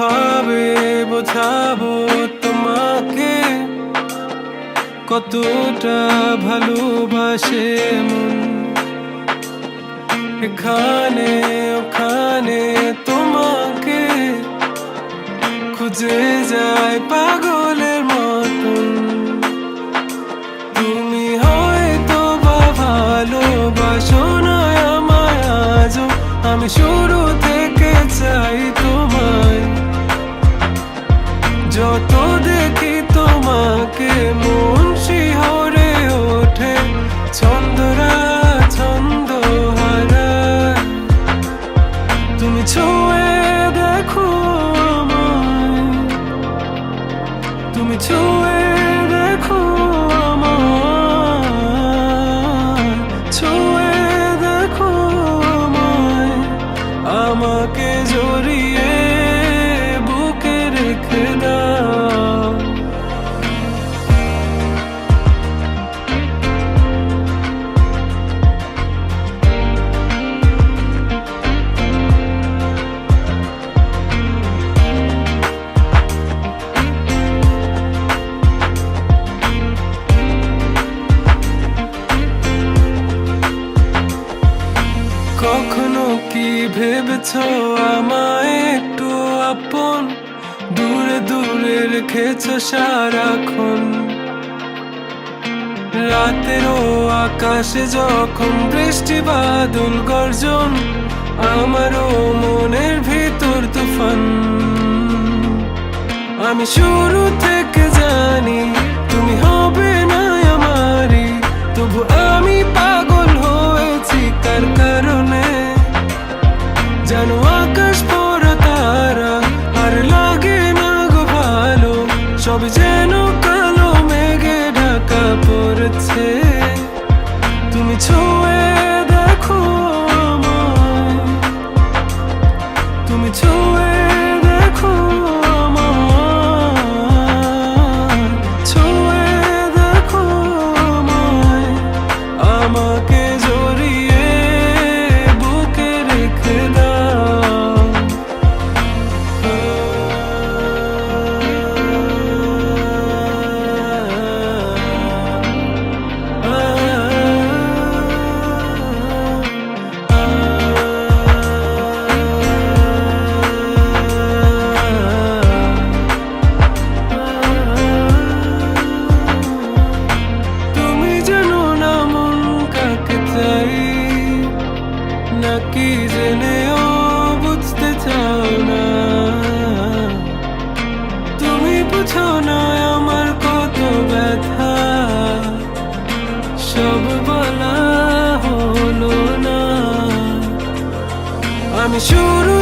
কিভাবে বোঝাবো তোমাকে কতটা ভালোবাসে মন। এখানে ওখানে তোমাকে খুঁজে যায় পাগলের মতন। তুমি হয়তো বা ভালোবাসো না আমায় আজও, আমি শুরু থেকে চাই তোমায়। যত দেখি তোমাকে মন শিহরে ওঠে, ছন্দরা ছন্দ হারায়। তুমি ছুঁয়ে দেখো আমায়, তুমি ছুঁয়ে দেখো আমায়, ছুঁয়ে দেখো আমায়। আমাকে জড়িয়ে বুকে রেখে দাও। কখনো কি ভেবেছ আমায় একটু আপন, দূরে দূরে রেখেছ সারাক্ষণ। রাতেরও আকাশে যখন বৃষ্টি বাদল গর্জন, আমারও মনের ভিতর তুফান। আমি শুরু থেকে জানি তুমি হবে না আমারই, তবু আমি পাগল হয়েছি কার কারণে। জানো আকাশ পড়া তারা আর লাগে না গো ভালো, সব যেন কালো মেঘে ঢাকা পড়েছে। তুমি ছুঁয়ে দেখো আমায়, তুমি ছুঁয়ে দেখো আমায়, ছুঁয়ে দেখো আমায়। আমাকে জড়িয়ে বুকে রেখে দাও। তুমি জানো না মন কাকে চাই, নাকি জেনেও বুঝতে চাও না। তুমি বুঝো না আমার কত ব্যথা, সব বলা হলো না। আমি শুরু